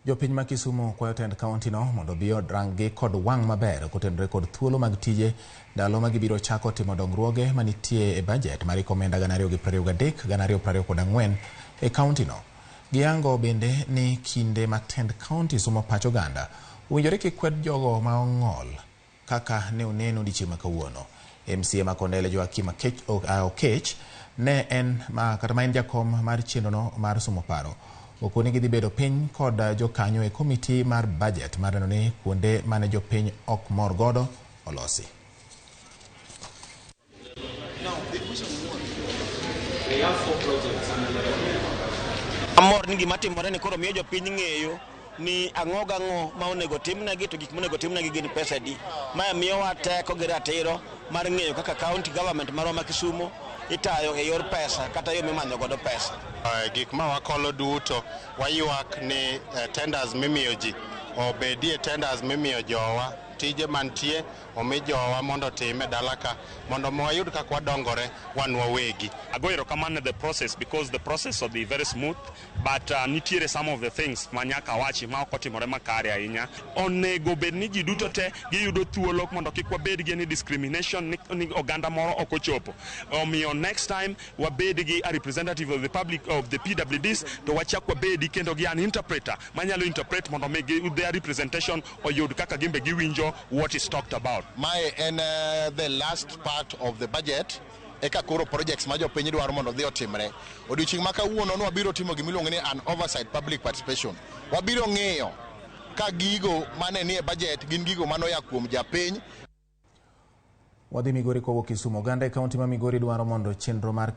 Jopiny ma Kisumu kwayo tend kaonti no mondo bi odrangi kod wang' maber kotenore kod thuolo mag tije ndalo ma gibiro chako timo dongruoge manitie e budget mar omenda 2023-2024 e kaonti no. Giyango bende ni kinde ma tend kaonti somo pacho ganda owinjore kikwed jogo ma ong'ol kaka ne oneno odiechieng' ma kawuono. MCA Makondele Joakim Okech ne en kata ma en jakom mar chenrono mar somo paro. Okoni gidhi bedo piny kod jokanyo e komiti mar budget mar neno ni kuonde mane jopiny ok mor godo olosi. Amor ni gima timore ni koro miyo jopiny ng'eyo ni ang'o gang'o ma onego timnegi to gik monego timnegi gin pesa di. Ma miyo wa teko gi ratiro mar ng'eyo kaka county government marwa ma Kisumu itayo e yor pesa kata yo mimanyo godo pesa. Gik ma wakolo duto wayuak ni tenders mimiyo ji obedie tenders mimiyo jowa tije mantie omi jowa mondo time dalaka mondo wayud kaka wadongore wan wawegi. Agoero kamano the process because the process will be very smooth but nitiere some of the things manyaka wachi ma ok otimore makare ahinya. Onego bed ni ji duto te giyudo thuolo mondo kik wabed gi ni discrimination ni oganda moro ok ochopo. Omiyo next time wabed gi a representative of the public of the PWDs to wachak wabedi kendo gi an interpreter manyalo interpret mondo their representation oyud kaka gimbe giwinjo what is talked about. Mae en the last part of the budget eka koro projects ma jopiny dwaro mondo dhi otimre. Odiochieng' ma kawuono wabiro timo gimiluongo ni an oversight public participation. Wabiro ng'iyo ka gigo mane nie budget gin gigo manoya kuom japiny. Wadhi Migori kowuok Kisumu. Oganda e kaonti ma Migori dwaro mondo chenro mar